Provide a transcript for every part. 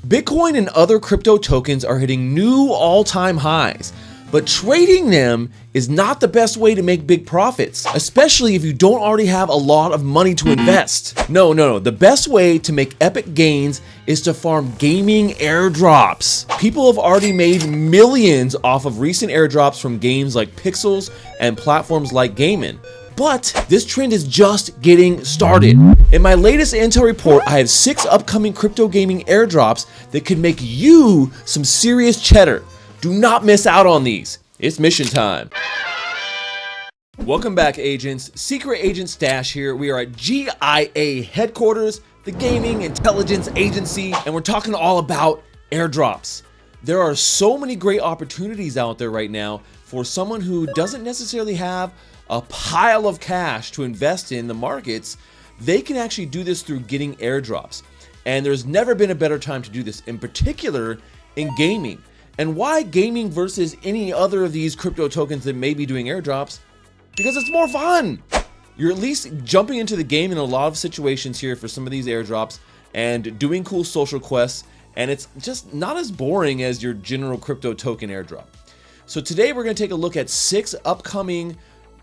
Bitcoin and other crypto tokens are hitting new all-time highs, but trading them is not the best way to make big profits, especially if you don't already have a lot of money to invest. No. The best way to make epic gains is to farm gaming airdrops. People have already made millions off of recent airdrops from games like Pixels and platforms like Gaimin. But this trend is just getting started. In my latest intel report, I have 6 upcoming crypto gaming airdrops that could make you some serious cheddar. Do not miss out on these. It's mission time. Welcome back, agents. Secret Agent Stash here. We are at GIA headquarters, the gaming intelligence agency, and we're talking all about airdrops. There are so many great opportunities out there right now for someone who doesn't necessarily have a pile of cash to invest in the markets. They can actually do this through getting airdrops. And there's never been a better time to do this, in particular in gaming. And why gaming versus any other of these crypto tokens that may be doing airdrops? Because it's more fun. You're at least jumping into the game in a lot of situations here for some of these airdrops and doing cool social quests. And it's just not as boring as your general crypto token airdrop. So today we're going to take a look at 6 upcoming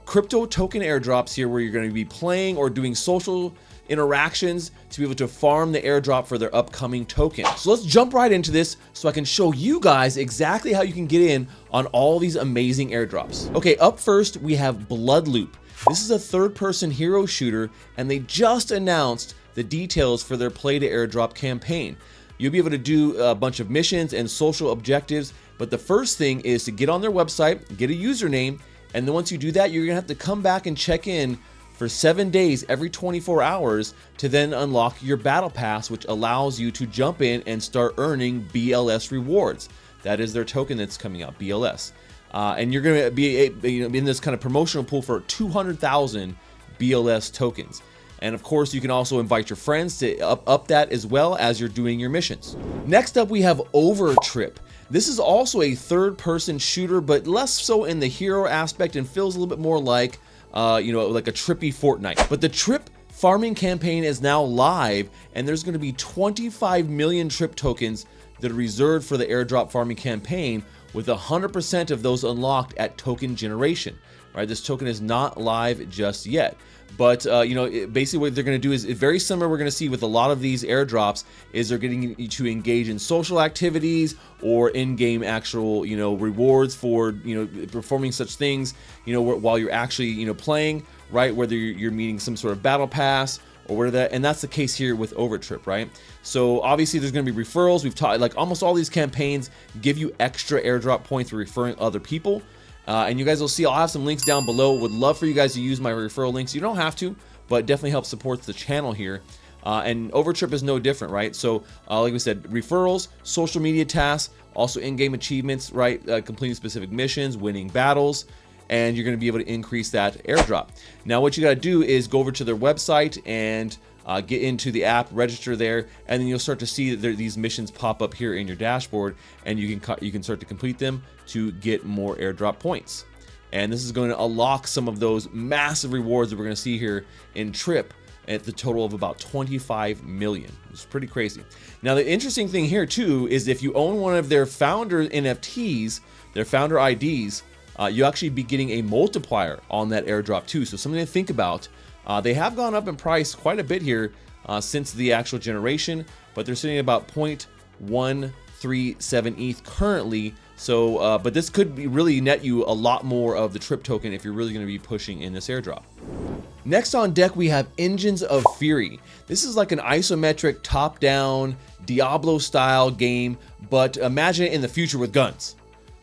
crypto token airdrops here where you're going to be playing or doing social interactions to be able to farm the airdrop for their upcoming token. So let's jump right into this so I can show you guys exactly how you can get in on all these amazing airdrops. Okay, up first we have Bloodloop. This is a third-person hero shooter, and they just announced the details for their play to airdrop campaign. You'll be able to do a bunch of missions and social objectives, but the first thing is to get on their website, get a username, and then once you do that, you're gonna have to come back and check in for 7 days every 24 hours to then unlock your battle pass, which allows you to jump in and start earning BLS rewards. That is their token that's coming out, BLS. And you're gonna be in this kind of promotional pool for 200,000 BLS tokens. And of course, you can also invite your friends to up that as well as you're doing your missions. Next up, we have Overtrip. This is also a third-person shooter, but less so in the hero aspect and feels a little bit more like, like a trippy Fortnite. But the trip farming campaign is now live, and there's going to be 25 million trip tokens that are reserved for the airdrop farming campaign, with 100% of those unlocked at token generation. Right, this token is not live just yet. But basically what they're going to do is very similar. We're going to see with a lot of these airdrops is they're getting you to engage in social activities or in-game actual rewards for performing such things while you're actually playing, right? Whether you're meeting some sort of battle pass or whatever and that's the case here with Overtrip, right? So obviously there's going to be referrals. We've taught like almost all these campaigns give you extra airdrop points for referring other people. And you guys will see I'll have some links down below. Would love for you guys to use my referral links. You don't have to, but definitely helps support the channel here. And Overtrip is no different, right? So like we said, referrals, social media tasks, also in-game achievements, right? Completing specific missions, winning battles, and you're going to be able to increase that airdrop. Now what you got to do is go over to their website and get into the app, register there, and then you'll start to see that these missions pop up here in your dashboard, and you can start to complete them to get more airdrop points. And this is going to unlock some of those massive rewards that we're going to see here in Trip at the total of about 25 million. It's pretty crazy. Now the interesting thing here too is if you own one of their founder NFTs, their founder IDs, you actually be getting a multiplier on that airdrop too. So something to think about. They have gone up in price quite a bit here since the actual generation, but they're sitting at about 0.137 ETH currently. So, but this could really net you a lot more of the Trip token if you're really going to be pushing in this airdrop. Next on deck, we have Engines of Fury. This is like an isometric top-down Diablo-style game, but imagine it in the future with guns.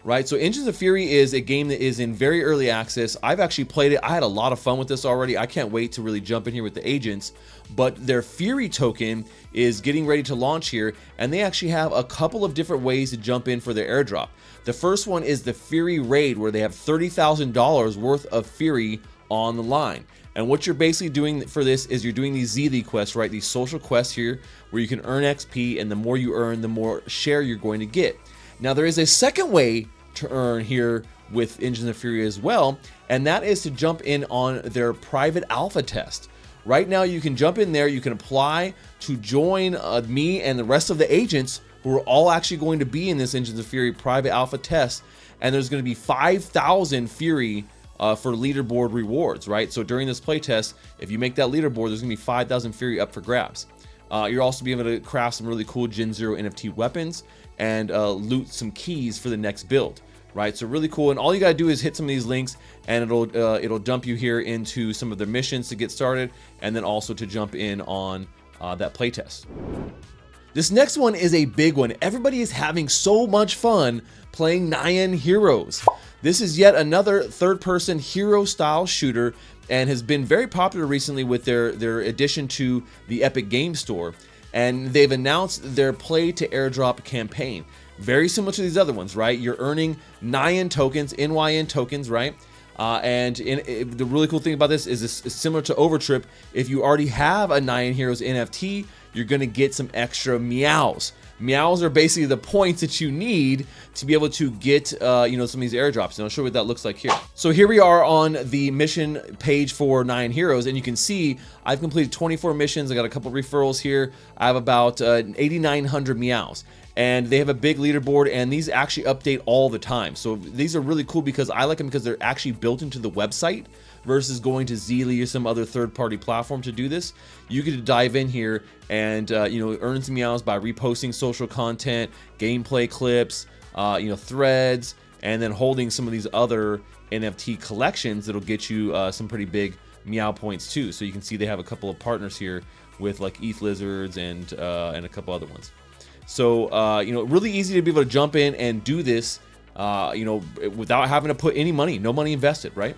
Right, so Engines of Fury is a game that is in very early access. I've actually played it. I had a lot of fun with this already. I can't wait to really jump in here with the agents. But their Fury token is getting ready to launch here, and they actually have a couple of different ways to jump in for their airdrop. The first one is the Fury Raid, where they have $30,000 worth of Fury on the line. And what you're basically doing for this is you're doing these ZZ quests, right? These social quests here where you can earn XP, and the more you earn, the more share you're going to get. Now there is a second way to earn here with Engines of Fury as well, and that is to jump in on their private alpha test. Right now you can jump in there, you can apply to join me and the rest of the agents who are all actually going to be in this Engines of Fury private alpha test, and there's going to be 5,000 Fury for leaderboard rewards, right? So during this playtest, if you make that leaderboard, there's going to be 5,000 Fury up for grabs. You're also be able to craft some really cool Gen 0 NFT weapons and loot some keys for the next build, right? So really cool. And all you got to do is hit some of these links, and it'll dump you here into some of the missions to get started, and then also to jump in on that playtest. This next one is a big one. Everybody is having so much fun playing Nan Heroes. This is yet another third-person hero-style shooter and has been very popular recently with their addition to the Epic Game Store. And they've announced their Play to Airdrop campaign. Very similar to these other ones, right? You're earning NYN tokens, right? The really cool thing about this is similar to Overtrip. If you already have a Nan Heroes NFT, you're going to get some extra meows. Meows are basically the points that you need to be able to get some of these airdrops, and I'll show you what that looks like here. So here we are on the mission page for Nan Heroes, and you can see I've completed 24 missions. I got a couple referrals here. I have about 8,900 meows, and they have a big leaderboard, and these actually update all the time. So these are really cool because I like them because they're actually built into the website versus going to Zeely or some other third-party platform to do this. You get to dive in here and earn some meows by reposting social content, gameplay clips, threads, and then holding some of these other NFT collections that'll get you some pretty big meow points too. So you can see they have a couple of partners here with like ETH Lizards and a couple other ones. So really easy to be able to jump in and do this without having to put any money, no money invested, right?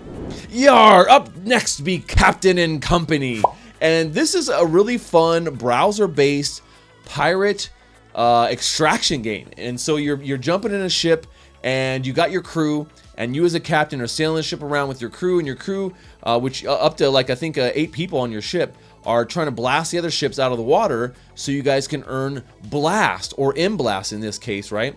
Yar, up next be Captain and Company. And this is a really fun browser-based pirate extraction game. And so you're jumping in a ship, and you got your crew, and you as a captain are sailing the ship around with your crew, and your crew, which up to like I think 8 people on your ship, are trying to blast the other ships out of the water so you guys can earn blast, or M-blast in this case, right?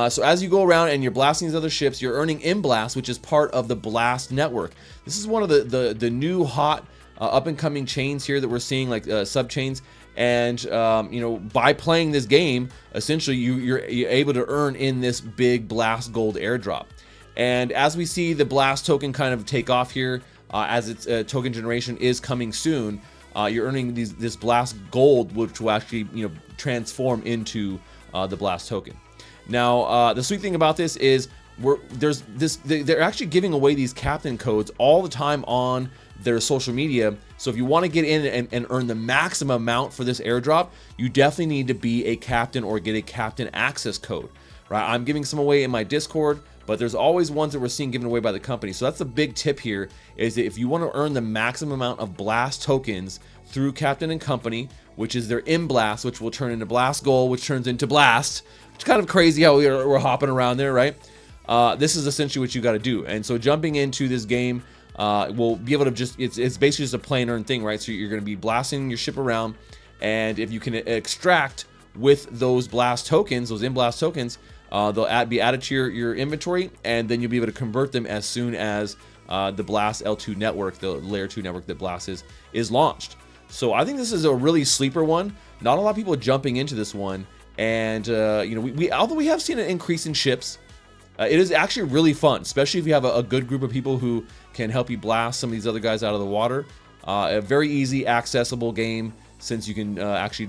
So as you go around and you're blasting these other ships, you're earning M-blast, which is part of the Blast network. This is one of the new hot up-and-coming chains here that we're seeing, like sub-chains. And by playing this game, essentially you're able to earn in this big Blast Gold airdrop. And as we see the Blast token kind of take off here, as its token generation is coming soon, you're earning this Blast Gold, which will actually transform into the Blast token. Now, the sweet thing about this is they're actually giving away these captain codes all the time on their social media. So if you want to get in and earn the maximum amount for this airdrop, you definitely need to be a captain or get a captain access code, right? I'm giving some away in my Discord, but there's always ones that we're seeing given away by the company. So that's the big tip here, is that if you want to earn the maximum amount of Blast tokens through Captain and Company, which is their M-blast, which will turn into Blast Gold, which turns into Blast. It's kind of crazy how we're hopping around there, right? This is essentially what you got to do. And so jumping into this game will be able to it's basically just a play and earn thing, right? So you're going to be blasting your ship around, and if you can extract with those Blast tokens, those M-blast tokens, they'll be added to your inventory, and then you'll be able to convert them as soon as the Blast L2 network, the layer 2 network that Blast is launched. So I think this is a really sleeper one. Not a lot of people are jumping into this one. And although we have seen an increase in ships, it is actually really fun, especially if you have a good group of people who can help you blast some of these other guys out of the water. A very easy, accessible game, since you can actually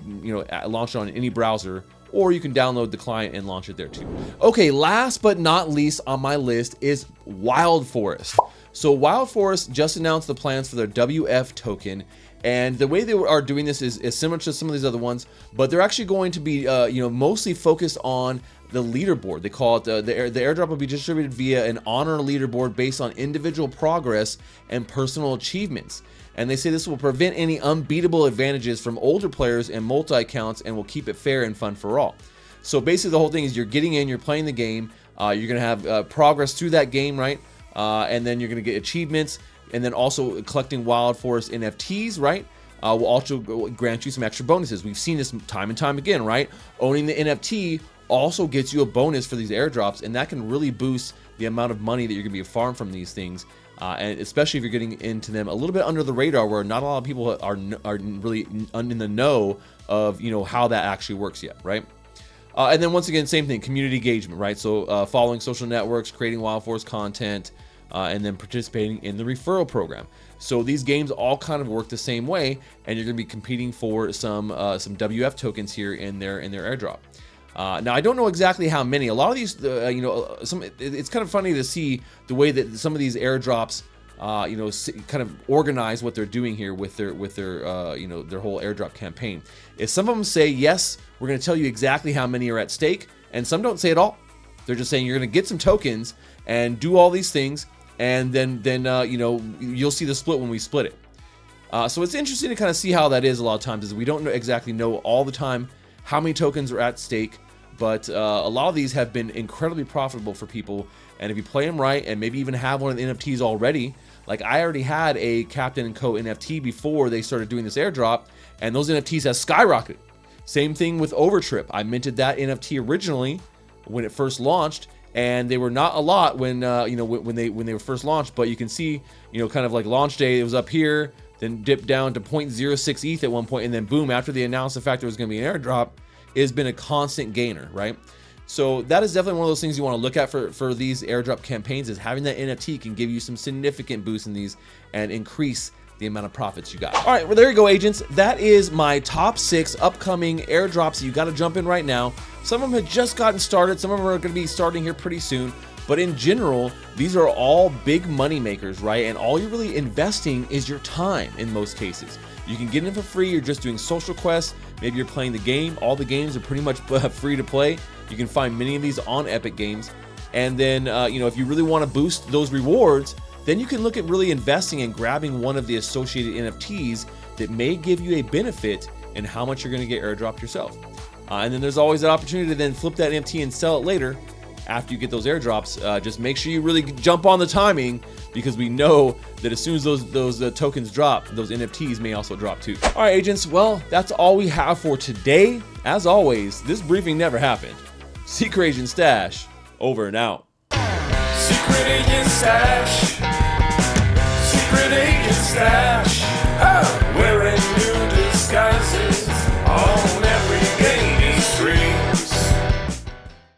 launch it on any browser, or you can download the client and launch it there too. Okay, last but not least on my list is Wild Forest. So Wild Forest just announced the plans for their WF token. And the way they are doing this is similar to some of these other ones, but they're actually going to be, mostly focused on the leaderboard. They call it the airdrop will be distributed via an honor leaderboard based on individual progress and personal achievements. And they say this will prevent any unbeatable advantages from older players and multi-accounts, and will keep it fair and fun for all. So basically, the whole thing is you're getting in, you're playing the game, you're going to have progress through that game, right? And then you're going to get achievements. And then also collecting Wild Forest NFTs, right, will also grant you some extra bonuses. We've seen this time and time again, right? Owning the NFT also gets you a bonus for these airdrops, and that can really boost the amount of money that you're going to be farmed from these things, and especially if you're getting into them a little bit under the radar, where not a lot of people are really in the know of how that actually works yet, right? And then once again, same thing, community engagement, right? So following social networks, creating Wild Force content, and then participating in the referral program. So these games all kind of work the same way, and you're going to be competing for some WF tokens here in their airdrop. Now I don't know exactly how many. A lot of these, it's kind of funny to see the way that some of these airdrops, kind of organize what they're doing here with their their whole airdrop campaign. Is some of them say, yes, we're going to tell you exactly how many are at stake, and some don't say at all. They're just saying you're going to get some tokens and do all these things, and then you'll see the split when we split it. So it's interesting to kind of see how that is a lot of times, is we don't exactly know all the time how many tokens are at stake, but a lot of these have been incredibly profitable for people, and if you play them right and maybe even have one of the NFTs already, like I already had a Captain & Co NFT before they started doing this airdrop, and those NFTs have skyrocketed. Same thing with Overtrip. I minted that NFT originally when it first launched, and they were not a lot when when they were first launched, but you can see, kind of like launch day, it was up here, then dipped down to 0.06 ETH at one point, and then boom, after they announced the fact there was going to be an airdrop, it has been a constant gainer, right? So that is definitely one of those things you want to look at for these airdrop campaigns, is having that NFT can give you some significant boost in these and increase the amount of profits you got. All right, well, there you go, agents. That is my top 6 upcoming airdrops that you got to jump in right now. Some of them have just gotten started. Some of them are going to be starting here pretty soon. But in general, these are all big money makers, right? And all you're really investing is your time in most cases. You can get in for free. You're just doing social quests. Maybe you're playing the game. All the games are pretty much free to play. You can find many of these on Epic Games. And then, if you really want to boost those rewards, then you can look at really investing and grabbing one of the associated NFTs that may give you a benefit in how much you're going to get airdropped yourself. And then there's always that opportunity to then flip that NFT and sell it later after you get those airdrops. Just make sure you really jump on the timing, because we know that as soon as those tokens drop, those NFTs may also drop too. All right, agents, well, that's all we have for today. As always, this briefing never happened. Secret Agent Stash, over and out. Secret Agent Stash. Secret Agent Stash.